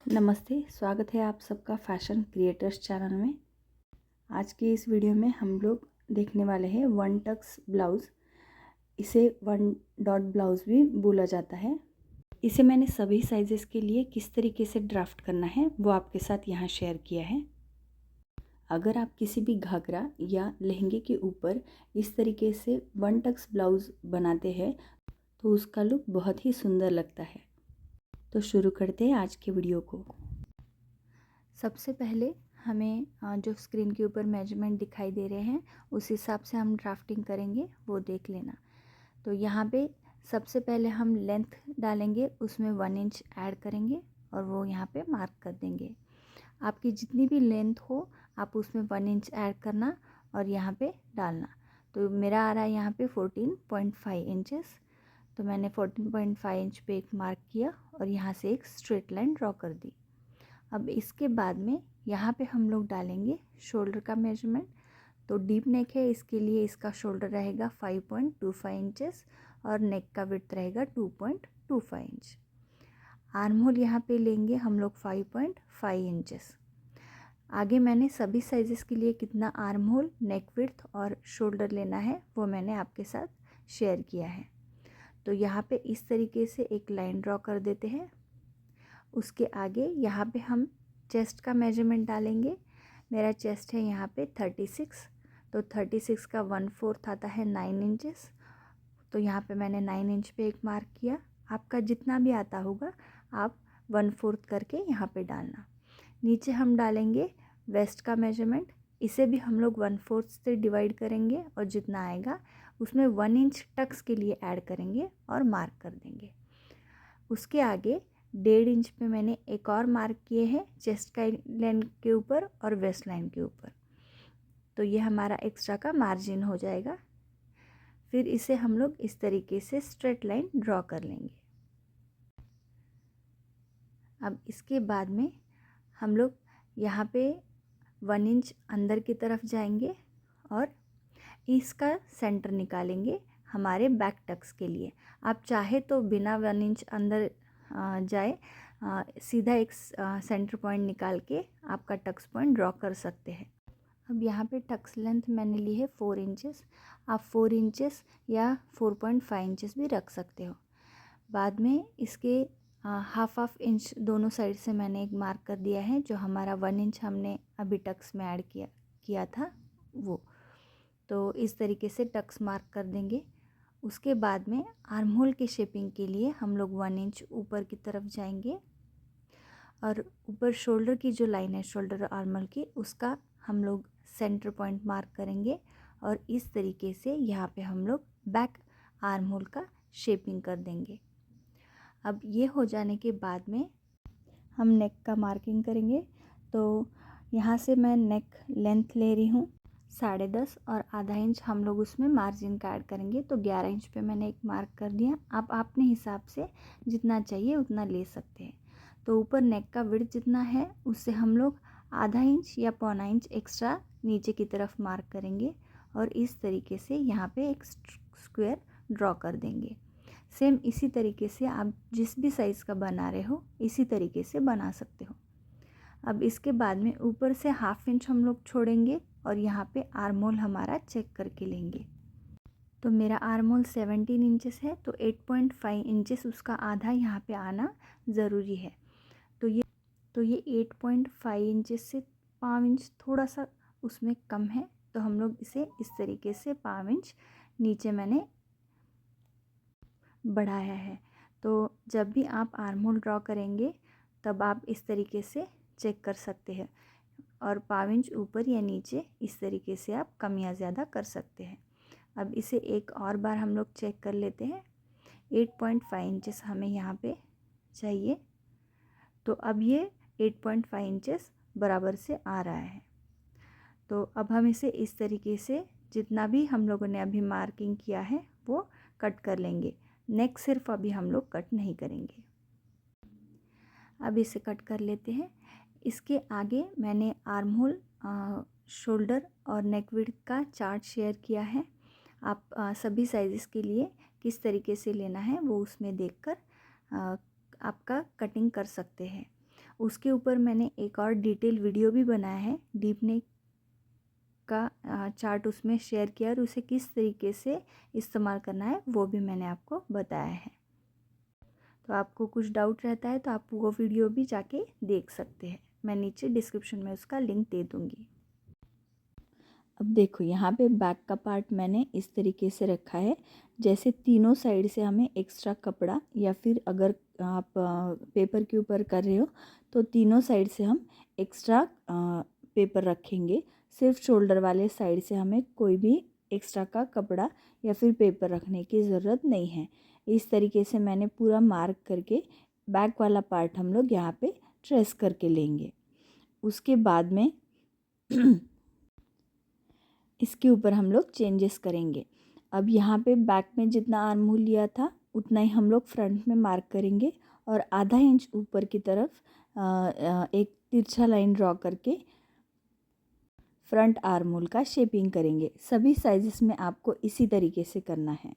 नमस्ते, स्वागत है आप सबका फैशन क्रिएटर्स चैनल में। आज की इस वीडियो में हम लोग देखने वाले हैं वन टक्स ब्लाउज़। इसे वन डॉट ब्लाउज़ भी बोला जाता है। इसे मैंने सभी साइज़ेस के लिए किस तरीके से ड्राफ्ट करना है वो आपके साथ यहाँ शेयर किया है। अगर आप किसी भी घाघरा या लहंगे के ऊपर इस तरीके से वन टक्स ब्लाउज़ बनाते हैं तो उसका लुक बहुत ही सुंदर लगता है। तो शुरू करते हैं आज के वीडियो को। सबसे पहले हमें जो स्क्रीन के ऊपर मेजरमेंट दिखाई दे रहे हैं उस हिसाब से हम ड्राफ्टिंग करेंगे, वो देख लेना। तो यहाँ पे सबसे पहले हम लेंथ डालेंगे, उसमें 1 इंच ऐड करेंगे और वो यहाँ पे मार्क कर देंगे। आपकी जितनी भी लेंथ हो आप उसमें 1 इंच ऐड करना और यहाँ पे डालना। तो मेरा आ रहा है यहाँ पे 14.5 इंचेस। तो मैंने 14.5 इंच पे एक मार्क किया और यहाँ से एक स्ट्रेट लाइन ड्रॉ कर दी। अब इसके बाद में यहाँ पे हम लोग डालेंगे शोल्डर का मेजरमेंट। तो डीप नेक है, इसके लिए इसका शोल्डर रहेगा 5.25 इंचेस और नेक का विड्थ रहेगा 2.25 इंच। आर्म होल यहाँ पे लेंगे हम लोग 5.5 इंचेस। आगे मैंने सभी साइजेस के लिए कितना आर्म होल, नेक विड्थ और शोल्डर लेना है वो मैंने आपके साथ शेयर किया है। तो यहाँ पे इस तरीके से एक लाइन ड्रॉ कर देते हैं। उसके आगे यहाँ पे हम चेस्ट का मेजरमेंट डालेंगे। मेरा चेस्ट है यहाँ पे 36, तो 36 का 1/4 आता है 9 इंचेस। तो यहाँ पे मैंने 9 इंच पे एक मार्क किया। आपका जितना भी आता होगा आप 1/4 करके यहाँ पे डालना। नीचे हम डालेंगे वेस्ट का मेजरमेंट। इसे भी हम लोग 1/4 से डिवाइड करेंगे और जितना आएगा उसमें 1 इंच टक्स के लिए ऐड करेंगे और मार्क कर देंगे। उसके आगे 1.5 इंच पे मैंने एक और मार्क किए हैं चेस्ट का लाइन के ऊपर और वेस्ट लाइन के ऊपर। तो ये हमारा एक्स्ट्रा का मार्जिन हो जाएगा। फिर इसे हम लोग इस तरीके से स्ट्रेट लाइन ड्रॉ कर लेंगे। अब इसके बाद में हम लोग यहाँ पे 1 इंच अंदर की तरफ जाएंगे और इसका सेंटर निकालेंगे हमारे बैक टक्स के लिए। आप चाहे तो बिना 1 इंच अंदर जाए सीधा एक सेंटर पॉइंट निकाल के आपका टक्स पॉइंट ड्रॉ कर सकते हैं। अब यहाँ पे टक्स लेंथ मैंने ली है 4 इंचेस। आप 4 इंचेस या 4.5 इंचेस भी रख सकते हो। बाद में इसके हाफ इंच दोनों साइड से मैंने एक मार्क कर दिया है। जो हमारा 1 इंच हमने अभी टक्स में ऐड किया था वो। तो इस तरीके से टक्स मार्क कर देंगे। उसके बाद में आर्म होल की शेपिंग के लिए हम लोग 1 इंच ऊपर की तरफ जाएंगे और ऊपर शोल्डर की जो लाइन है शोल्डर आर्म होल की, उसका हम लोग सेंटर पॉइंट मार्क करेंगे और इस तरीके से यहाँ पे हम लोग बैक आर्म होल का शेपिंग कर देंगे। अब ये हो जाने के बाद में हम नेक का मार्किंग करेंगे। तो यहाँ से मैं नेक लेंथ ले रही हूँ 10.5 और आधा इंच हम लोग उसमें मार्जिन का ऐड करेंगे। तो 11 इंच पे मैंने एक मार्क कर दिया। आप अपने हिसाब से जितना चाहिए उतना ले सकते हैं। तो ऊपर नेक का विड्थ जितना है उससे हम लोग आधा इंच या 1/4 इंच एक्स्ट्रा नीचे की तरफ मार्क करेंगे और इस तरीके से यहाँ पे एक स्क्वायर ड्रॉ कर देंगे। सेम इसी तरीके से आप जिस भी साइज़ का बना रहे हो इसी तरीके से बना सकते हो। अब इसके बाद में ऊपर से 1/2 इंच हम लोग छोड़ेंगे और यहाँ पे आर्म होल हमारा चेक करके लेंगे। तो मेरा आर्म होल 17 इंचेस है, तो 8.5 इंचेस उसका आधा यहाँ पे आना ज़रूरी है। तो ये 8.5 इंचेस से 5 इंच थोड़ा सा उसमें कम है, तो हम लोग इसे इस तरीके से 5 इंच नीचे मैंने बढ़ाया है। तो जब भी आप आर्म होल ड्रॉ करेंगे तब आप इस तरीके से चेक कर सकते हैं और 5 इंच ऊपर या नीचे इस तरीके से आप कम या ज़्यादा कर सकते हैं। अब इसे एक और बार हम लोग चेक कर लेते हैं। 8.5 इंचेस हमें यहाँ पे चाहिए। तो अब ये 8.5 इंचेस बराबर से आ रहा है। तो अब हम इसे इस तरीके से जितना भी हम लोगों ने अभी मार्किंग किया है वो कट कर लेंगे। नेक सिर्फ अभी हम लोग कट नहीं करेंगे। अब इसे कट कर लेते हैं। इसके आगे मैंने आर्म होल, शोल्डर और नेक विड्थ का चार्ट शेयर किया है। आप सभी साइज़ेस के लिए किस तरीके से लेना है वो उसमें देखकर आपका कटिंग कर सकते हैं। उसके ऊपर मैंने एक और डिटेल वीडियो भी बनाया है, डीप नेक का चार्ट उसमें शेयर किया और उसे किस तरीके से इस्तेमाल करना है वो भी मैंने आपको बताया है। तो आपको कुछ डाउट रहता है तो आप वो वीडियो भी जाके देख सकते हैं, मैं नीचे डिस्क्रिप्शन में उसका लिंक दे दूँगी। अब देखो यहाँ पे बैक का पार्ट मैंने इस तरीके से रखा है, जैसे तीनों साइड से हमें एक्स्ट्रा कपड़ा, या फिर अगर आप पेपर के ऊपर कर रहे हो तो तीनों साइड से हम एक्स्ट्रा पेपर रखेंगे। सिर्फ शोल्डर वाले साइड से हमें कोई भी एक्स्ट्रा का कपड़ा या फिर पेपर रखने की ज़रूरत नहीं है। इस तरीके से मैंने पूरा मार्क करके बैक वाला पार्ट हम लोग यहाँ पे ट्रेस करके लेंगे। उसके बाद में इसके ऊपर हम लोग चेंजेस करेंगे। अब यहाँ पे बैक में जितना आर्म होल लिया था उतना ही हम लोग फ्रंट में मार्क करेंगे और आधा इंच ऊपर की तरफ एक तिरछा लाइन ड्रॉ करके फ्रंट आर्म होल का शेपिंग करेंगे। सभी साइजेस में आपको इसी तरीके से करना है।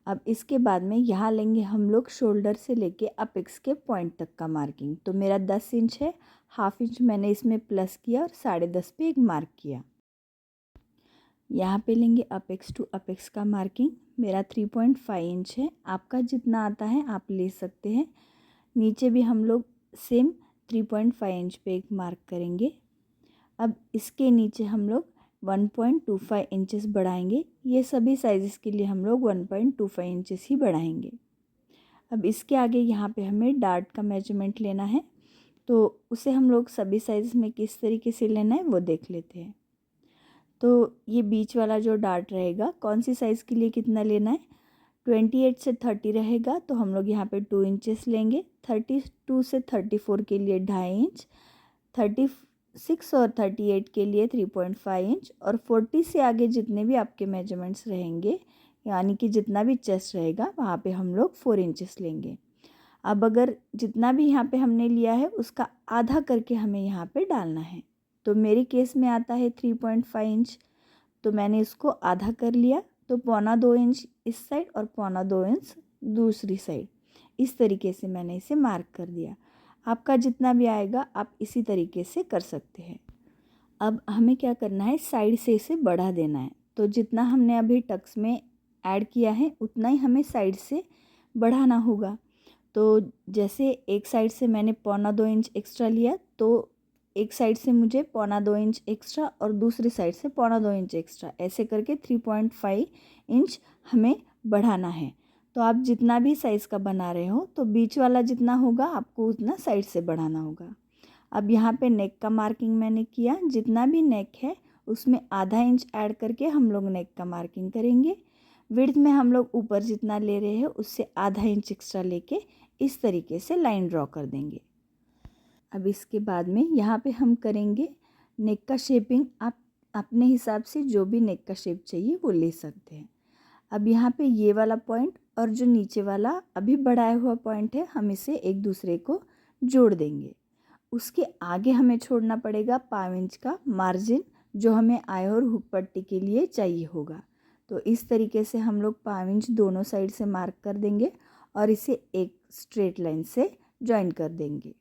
अब इसके बाद में यहाँ लेंगे हम लोग शोल्डर से लेके अपेक्स के पॉइंट तक का मार्किंग। तो मेरा 10 इंच है, हाफ इंच मैंने इसमें प्लस किया और 10.5 पे एक मार्क किया। यहाँ पे लेंगे अपेक्स टू अपेक्स का मार्किंग, मेरा 3.5 इंच है। आपका जितना आता है आप ले सकते हैं। नीचे भी हम लोग सेम 3.5 इंच पे एक मार्क करेंगे। अब इसके नीचे हम लोग 1.25 इंचेस बढ़ाएंगे। ये सभी साइज़ेस के लिए हम लोग 1.25 इंचेस ही बढ़ाएंगे। अब इसके आगे यहाँ पे हमें डार्ट का मेजरमेंट लेना है, तो उसे हम लोग सभी साइज़ में किस तरीके से लेना है वो देख लेते हैं। तो ये बीच वाला जो डार्ट रहेगा, कौन सी साइज़ के लिए कितना लेना है, 28 से 30 रहेगा तो हम लोग यहाँ पे 2 इंचेस लेंगे। 32 से 34 के लिए 2.5 इंच, 36 और 38 के लिए 3.5 इंच, और 40 से आगे जितने भी आपके मेजरमेंट्स रहेंगे, यानी कि जितना भी चेस्ट रहेगा वहाँ पे हम लोग 4 इंचेस लेंगे। अब अगर जितना भी यहाँ पे हमने लिया है उसका आधा करके हमें यहाँ पे डालना है। तो मेरे केस में आता है 3.5 इंच, तो मैंने इसको आधा कर लिया, तो 1.25 इंच इस साइड और 1.25 इंच दूसरी साइड, इस तरीके से मैंने इसे मार्क कर दिया। आपका जितना भी आएगा आप इसी तरीके से कर सकते हैं। अब हमें क्या करना है, साइड से इसे बढ़ा देना है। तो जितना हमने अभी टक्स में ऐड किया है उतना ही हमें साइड से बढ़ाना होगा। तो जैसे एक साइड से मैंने 1.25 इंच एक्स्ट्रा लिया, तो एक साइड से मुझे 1.25 इंच एक्स्ट्रा और दूसरी साइड से 1.25 इंच एक्स्ट्रा, ऐसे करके 3.5 इंच हमें बढ़ाना है। तो आप जितना भी साइज़ का बना रहे हो तो बीच वाला जितना होगा आपको उतना साइड से बढ़ाना होगा। अब यहाँ पे नेक का मार्किंग मैंने किया, जितना भी नेक है उसमें आधा इंच ऐड करके हम लोग नेक का मार्किंग करेंगे। विड्थ में हम लोग ऊपर जितना ले रहे हैं उससे आधा इंच एक्स्ट्रा लेके इस तरीके से लाइन ड्रॉ कर देंगे। अब इसके बाद में यहाँ पे हम करेंगे नेक का शेपिंग। आप अपने हिसाब से जो भी नेक का शेप चाहिए वो ले सकते हैं। अब यहाँ पे ये वाला पॉइंट और जो नीचे वाला अभी बढ़ाया हुआ पॉइंट है, हम इसे एक दूसरे को जोड़ देंगे। उसके आगे हमें छोड़ना पड़ेगा 5 इंच का मार्जिन, जो हमें आई और हुक पट्टी के लिए चाहिए होगा। तो इस तरीके से हम लोग 5 इंच दोनों साइड से मार्क कर देंगे और इसे एक स्ट्रेट लाइन से जॉइन कर देंगे।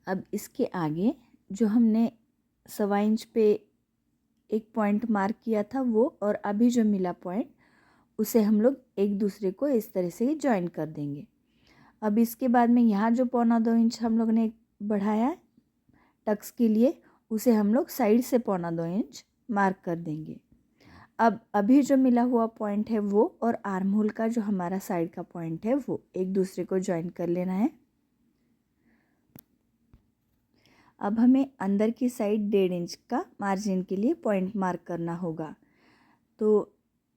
अब इसके आगे जो हमने 1.25 इंच पे एक पॉइंट मार्क किया था वो, और अभी जो मिला पॉइंट उसे हम लोग एक दूसरे को इस तरह से ही जॉइन कर देंगे। अब इसके बाद में यहाँ जो 1.25 इंच हम लोग ने बढ़ाया टक्स के लिए, उसे हम लोग साइड से 1.25 इंच मार्क कर देंगे। अब अभी जो मिला हुआ पॉइंट है वो और आर्म होल का जो हमारा साइड का पॉइंट है वो एक दूसरे को जॉइन कर लेना है। अब हमें अंदर की साइड 1.5 इंच का मार्जिन के लिए पॉइंट मार्क करना होगा। तो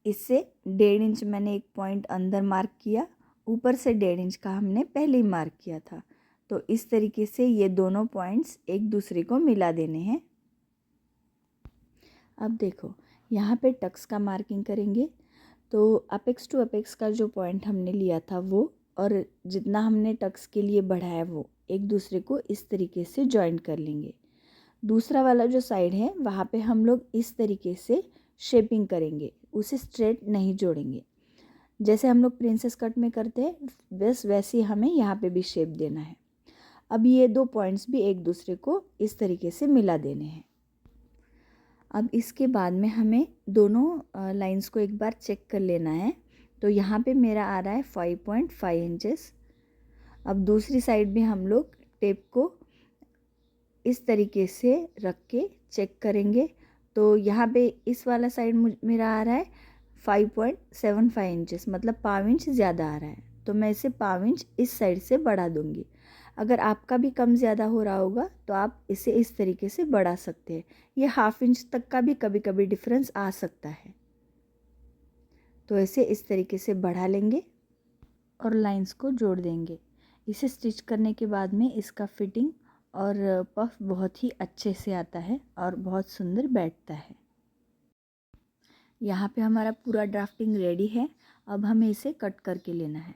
इससे 1.5 इंच मैंने एक पॉइंट अंदर मार्क किया, ऊपर से 1.5 इंच का हमने पहले ही मार्क किया था। तो इस तरीके से ये दोनों पॉइंट्स एक दूसरे को मिला देने हैं। अब देखो यहाँ पे टक्स का मार्किंग करेंगे। तो अपेक्स टू अपेक्स का जो पॉइंट हमने लिया था वो और जितना हमने टक्स के लिए बढ़ाया वो एक दूसरे को इस तरीके से जॉइन कर लेंगे। दूसरा वाला जो साइड है वहाँ पे हम लोग इस तरीके से शेपिंग करेंगे, उसे स्ट्रेट नहीं जोड़ेंगे। जैसे हम लोग प्रिंसेस कट में करते हैं बस वैसे ही हमें यहाँ पे भी शेप देना है। अब ये 2 पॉइंट्स भी एक दूसरे को इस तरीके से मिला देने हैं। अब इसके बाद में हमें दोनों लाइंस को एक बार चेक कर लेना है। तो यहाँ पे मेरा आ रहा है 5.5 इंचेस। अब दूसरी साइड भी हम लोग टेप को इस तरीके से रख के चेक करेंगे। तो यहाँ पे इस वाला साइड मेरा आ रहा है 5.75 इंचेस, मतलब पाव इंच ज़्यादा आ रहा है। तो मैं इसे पाव इंच इस साइड से बढ़ा दूँगी। अगर आपका भी कम ज़्यादा हो रहा होगा तो आप इसे इस तरीके से बढ़ा सकते हैं। ये हाफ इंच तक का भी कभी कभी डिफरेंस आ सकता है। तो इसे इस तरीके से बढ़ा लेंगे और लाइंस को जोड़ देंगे। इसे स्टिच करने के बाद में इसका फिटिंग और पफ बहुत ही अच्छे से आता है और बहुत सुंदर बैठता है। यहाँ पे हमारा पूरा ड्राफ्टिंग रेडी है। अब हमें इसे कट करके लेना है।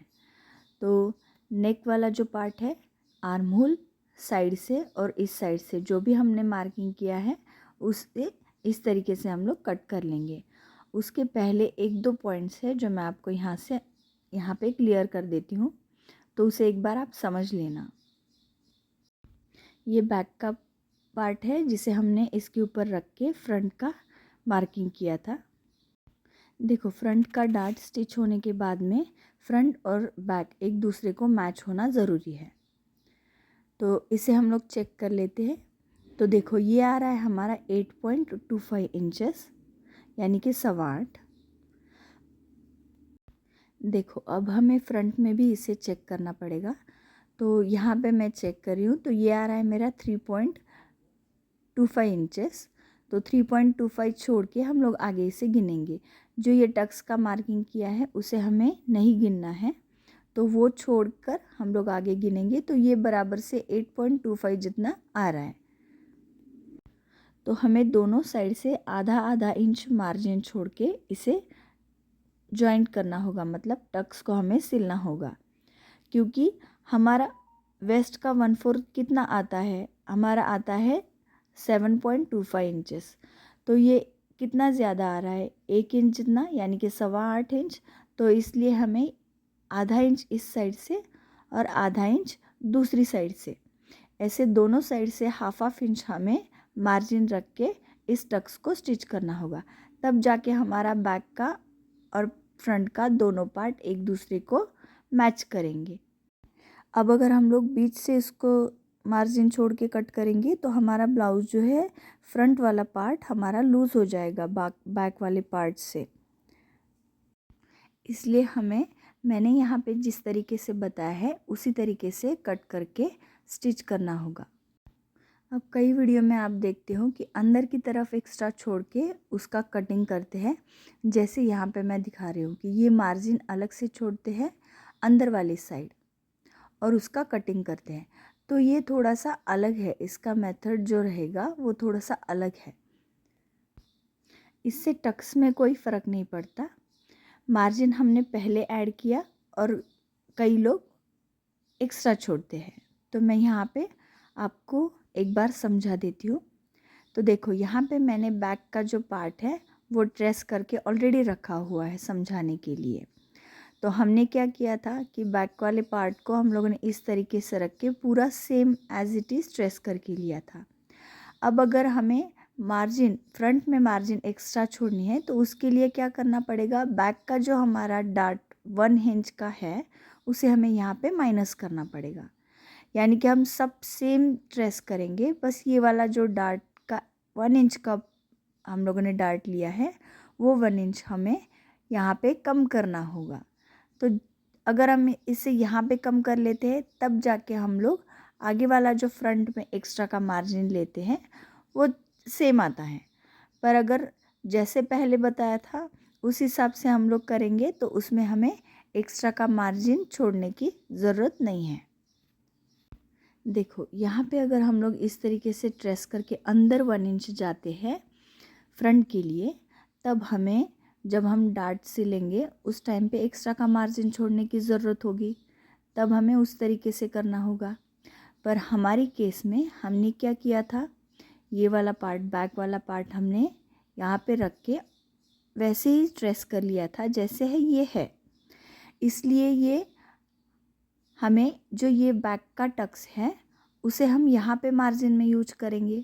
तो नेक वाला जो पार्ट है, आर्म होल साइड से और इस साइड से जो भी हमने मार्किंग किया है उससे इस तरीके से हम लोग कट कर लेंगे। उसके पहले 1-2 पॉइंट्स है जो मैं आपको यहाँ पे क्लियर कर देती हूँ, तो उसे एक बार आप समझ लेना। ये बैक का पार्ट है जिसे हमने इसके ऊपर रख के फ्रंट का मार्किंग किया था। देखो, फ्रंट का डार्ट स्टिच होने के बाद में फ्रंट और बैक एक दूसरे को मैच होना ज़रूरी है। तो इसे हम लोग चेक कर लेते हैं। तो देखो, ये आ रहा है हमारा 8.25 इंचेस, यानी कि 8.25। देखो, अब हमें फ्रंट में भी इसे चेक करना पड़ेगा। तो यहाँ पे मैं चेक कर रही हूँ, तो ये आ रहा है मेरा 3.25 इंचेस। तो 3.25 छोड़ के हम लोग आगे इसे गिनेंगे। जो ये टक्स का मार्किंग किया है उसे हमें नहीं गिनना है, तो वो छोड़कर हम लोग आगे गिनेंगे। तो ये बराबर से 8.25 जितना आ रहा है। तो हमें दोनों साइड से आधा आधा इंच मार्जिन छोड़ के इसे जॉइंट करना होगा, मतलब टक्स को हमें सिलना होगा। क्योंकि हमारा वेस्ट का 1/4 कितना आता है, हमारा आता है 7.25 इंचेस। तो ये कितना ज़्यादा आ रहा है, 1 इंच जितना, यानी कि 8.25 इंच। तो इसलिए हमें आधा इंच इस साइड से और आधा इंच दूसरी साइड से, ऐसे दोनों साइड से हाफ इंच हमें मार्जिन रख के इस टक्स को स्टिच करना होगा। तब जाके हमारा बैक का और फ्रंट का दोनों पार्ट एक दूसरे को मैच करेंगे। अब अगर हम लोग बीच से इसको मार्जिन छोड़ के कट करेंगे तो हमारा ब्लाउज़ जो है, फ्रंट वाला पार्ट हमारा लूज़ हो जाएगा बैक वाले पार्ट से। इसलिए मैंने यहाँ पे जिस तरीके से बताया है उसी तरीके से कट करके स्टिच करना होगा। अब कई वीडियो में आप देखते हो कि अंदर की तरफ एक्स्ट्रा छोड़ के उसका कटिंग करते हैं। जैसे यहाँ पे मैं दिखा रही हूँ कि ये मार्जिन अलग से छोड़ते हैं अंदर वाली साइड और उसका कटिंग करते हैं। तो ये थोड़ा सा अलग है, इसका मेथड जो रहेगा वो थोड़ा सा अलग है। इससे टक्स में कोई फ़र्क नहीं पड़ता। मार्जिन हमने पहले ऐड किया और कई लोग एक्स्ट्रा छोड़ते हैं। तो मैं यहाँ पे आपको एक बार समझा देती हूँ। तो देखो, यहाँ पे मैंने बैक का जो पार्ट है वो ट्रेस करके ऑलरेडी रखा हुआ है समझाने के लिए। तो हमने क्या किया था कि बैक वाले पार्ट को हम लोगों ने इस तरीके से रख के पूरा same as it is trace करके लिया था। अब अगर हमें मार्जिन, फ्रंट में मार्जिन एक्स्ट्रा छोड़नी है तो उसके लिए क्या करना पड़ेगा, बैक का जो हमारा डार्ट 1 इंच का है उसे हमें यहाँ पे माइनस करना पड़ेगा। यानी कि हम सब सेम ट्रेस करेंगे, बस ये वाला जो डार्ट का 1 इंच का हम लोगों ने डार्ट लिया है वो 1 इंच हमें यहाँ पे कम करना होगा। तो अगर हम इसे यहाँ पे कम कर लेते हैं तब जाके हम लोग आगे वाला जो फ्रंट में एक्स्ट्रा का मार्जिन लेते हैं वो सेम आता है। पर अगर जैसे पहले बताया था उस हिसाब से हम लोग करेंगे तो उसमें हमें एक्स्ट्रा का मार्जिन छोड़ने की ज़रूरत नहीं है। देखो, यहाँ पे अगर हम लोग इस तरीके से ट्रेस करके अंदर 1 इंच जाते हैं फ्रंट के लिए, तब हमें जब हम डार्ट सिलेंगे उस टाइम पे एक्स्ट्रा का मार्जिन छोड़ने की ज़रूरत होगी, तब हमें उस तरीके से करना होगा। पर हमारी केस में हमने क्या किया था, ये वाला पार्ट, बैक वाला पार्ट हमने यहाँ पे रख के वैसे ही ट्रेस कर लिया था जैसे है ये है। इसलिए ये हमें जो ये बैक का टक्स है उसे हम यहाँ पे मार्जिन में यूज करेंगे।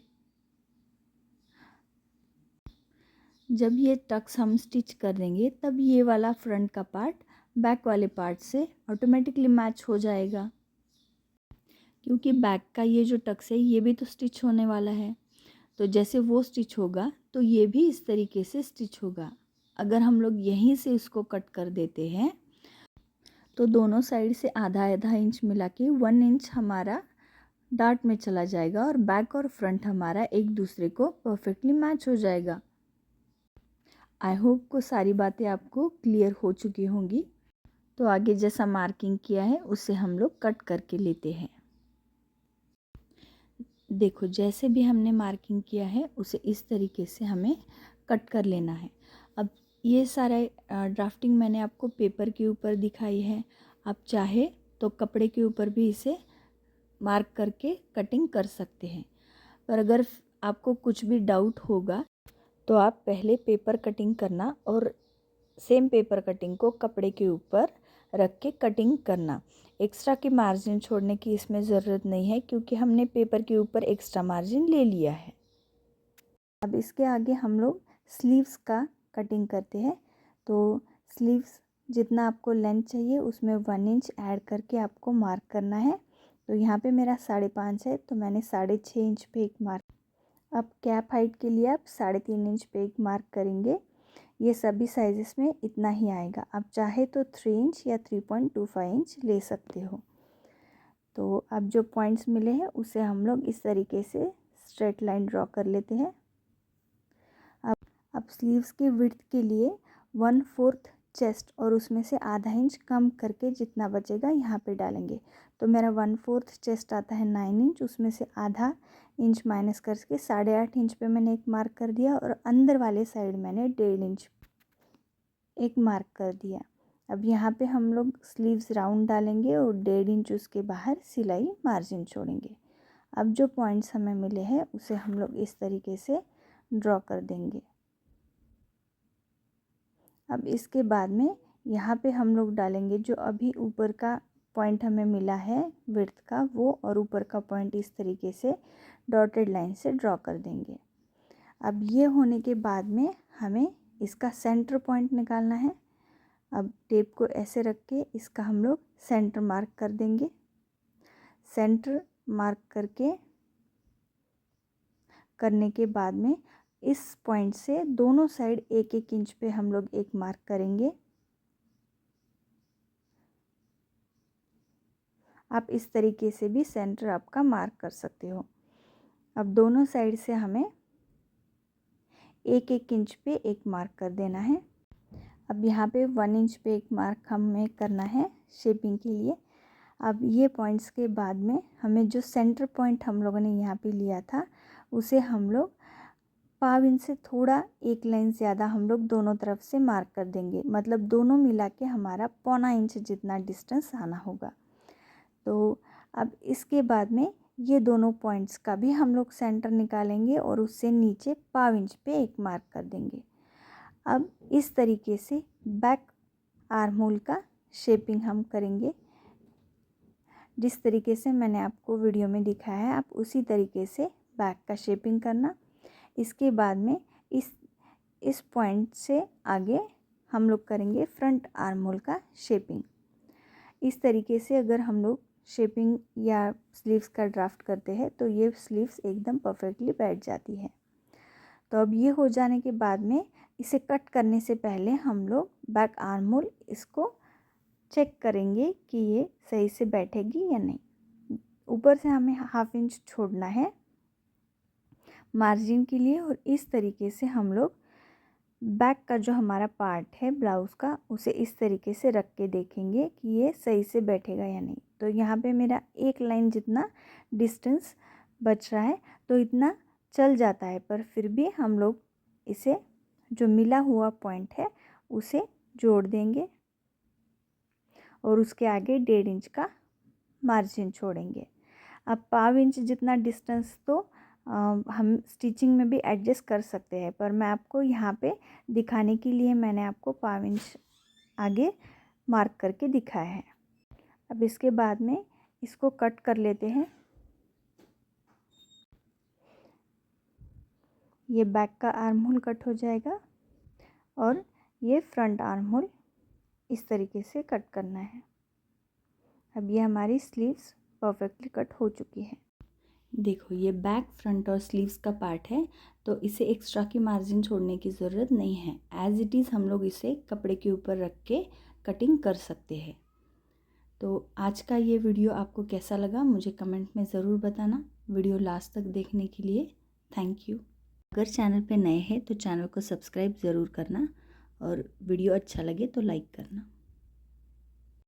जब ये टक्स हम स्टिच कर देंगे तब ये वाला फ्रंट का पार्ट बैक वाले पार्ट से ऑटोमेटिकली मैच हो जाएगा, क्योंकि बैक का ये जो टक्स है ये भी तो स्टिच होने वाला है। तो जैसे वो स्टिच होगा तो ये भी इस तरीके से स्टिच होगा। अगर हम लोग यहीं से इसको कट कर देते हैं तो दोनों साइड से आधा आधा इंच मिला के 1 इंच हमारा डार्ट में चला जाएगा और बैक और फ्रंट हमारा एक दूसरे को परफेक्टली मैच हो जाएगा। आई होप को सारी बातें आपको क्लियर हो चुकी होंगी। तो आगे जैसा मार्किंग किया है उसे हम लोग कट करके लेते हैं। देखो जैसे भी हमने मार्किंग किया है उसे इस तरीके से हमें कट कर लेना है। अब ये सारा ड्राफ्टिंग मैंने आपको पेपर के ऊपर दिखाई है। आप चाहे तो कपड़े के ऊपर भी इसे मार्क करके कटिंग कर सकते हैं। पर अगर आपको कुछ भी डाउट होगा तो आप पहले पेपर कटिंग करना और सेम पेपर कटिंग को कपड़े के ऊपर रख के कटिंग करना। एक्स्ट्रा की मार्जिन छोड़ने की इसमें ज़रूरत नहीं है, क्योंकि हमने पेपर के ऊपर एक्स्ट्रा मार्जिन ले लिया है। अब इसके आगे हम लोग स्लीव्स का कटिंग करते हैं। तो स्लीव्स जितना आपको लेंथ चाहिए उसमें 1 इंच ऐड करके आपको मार्क करना है। तो यहाँ पे मेरा 5.5 है तो मैंने 6.5 इंच पे एक मार्क। अब कैप हाइट के लिए आप 3.5 इंच पे एक मार्क करेंगे। ये सभी साइजेस में इतना ही आएगा। आप चाहे तो 3 इंच या 3.25 इंच ले सकते हो। तो अब जो पॉइंट्स मिले हैं उसे हम लोग इस तरीके से स्ट्रेट लाइन ड्रॉ कर लेते हैं। अब स्लीव्स की विड्थ के लिए 1/4 चेस्ट और उसमें से आधा इंच कम करके जितना बचेगा यहाँ पे डालेंगे। तो मेरा 1/4 चेस्ट आता है 9 इंच, उसमें से आधा इंच माइनस करके 8.5 इंच पे मैंने एक मार्क कर दिया और अंदर वाले साइड मैंने 1.5 इंच एक मार्क कर दिया। अब यहाँ पे हम लोग स्लीव्स राउंड डालेंगे और 1.5 इंच उसके बाहर सिलाई मार्जिन छोड़ेंगे। अब जो पॉइंट्स हमें मिले हैं उसे हम लोग इस तरीके से ड्रॉ कर देंगे। अब इसके बाद में यहाँ पे हम लोग डालेंगे जो अभी ऊपर का पॉइंट हमें मिला है विड्थ का, वो और ऊपर का पॉइंट इस तरीके से डॉटेड लाइन से ड्रॉ कर देंगे। अब ये होने के बाद में हमें इसका सेंटर पॉइंट निकालना है। अब टेप को ऐसे रख के इसका हम लोग सेंटर मार्क कर देंगे। सेंटर मार्क करने के बाद में इस पॉइंट से दोनों साइड 1-1 इंच पे हम लोग एक मार्क करेंगे। आप इस तरीके से भी सेंटर आपका मार्क कर सकते हो। अब दोनों साइड से हमें 1-1 इंच पे एक मार्क कर देना है। अब यहाँ पे 1 इंच पे एक मार्क हमें करना है शेपिंग के लिए। अब ये पॉइंट्स के बाद में हमें जो सेंटर पॉइंट हम लोगों ने यहाँ पे लिया था उसे हम लोग 1/4 इंच से थोड़ा एक लाइन ज़्यादा हम लोग दोनों तरफ से मार्क कर देंगे। मतलब दोनों मिला के हमारा 1/4 इंच जितना डिस्टेंस आना होगा। तो अब इसके बाद में ये दोनों पॉइंट्स का भी हम लोग सेंटर निकालेंगे और उससे नीचे 1/4 इंच पे एक मार्क कर देंगे। अब इस तरीके से बैक आर्म होल का शेपिंग हम करेंगे। जिस तरीके से मैंने आपको वीडियो में दिखाया है आप उसी तरीके से बैक का शेपिंग करना। इसके बाद में इस पॉइंट से आगे हम लोग करेंगे फ्रंट आर्म होल का शेपिंग। इस तरीके से अगर हम लोग शेपिंग या स्लीव्स का ड्राफ्ट करते हैं तो ये स्लीव्स एकदम परफेक्टली बैठ जाती है। तो अब ये हो जाने के बाद में इसे कट करने से पहले हम लोग बैक आर्म होल इसको चेक करेंगे कि ये सही से बैठेगी या नहीं। ऊपर से हमें 1/2 इंच छोड़ना है मार्जिन के लिए और इस तरीके से हम लोग बैक का जो हमारा पार्ट है ब्लाउज़ का उसे इस तरीके से रख के देखेंगे कि ये सही से बैठेगा या नहीं। तो यहाँ पे मेरा एक लाइन जितना डिस्टेंस बच रहा है तो इतना चल जाता है, पर फिर भी हम लोग इसे जो मिला हुआ पॉइंट है उसे जोड़ देंगे और उसके आगे 1.5 इंच का मार्जिन छोड़ेंगे। अब 1/4 इंच जितना डिस्टेंस तो हम स्टिचिंग में भी एडजस्ट कर सकते हैं, पर मैं आपको यहाँ पे दिखाने के लिए मैंने आपको 1/4 इंच आगे मार्क करके दिखाया है। अब इसके बाद में इसको कट कर लेते हैं। ये बैक का आर्म होल कट हो जाएगा और ये फ्रंट आर्म होल इस तरीके से कट करना है। अब ये हमारी स्लीव्स परफेक्टली कट हो चुकी है। देखो ये बैक, फ्रंट और स्लीव्स का पार्ट है, तो इसे एक्स्ट्रा की मार्जिन छोड़ने की ज़रूरत नहीं है। एज़ इट इज़ हम लोग इसे कपड़े के ऊपर रख के कटिंग कर सकते हैं। तो आज का ये वीडियो आपको कैसा लगा मुझे कमेंट में ज़रूर बताना। वीडियो लास्ट तक देखने के लिए थैंक यू। अगर चैनल पे नए हैं तो चैनल को सब्सक्राइब ज़रूर करना और वीडियो अच्छा लगे तो लाइक करना।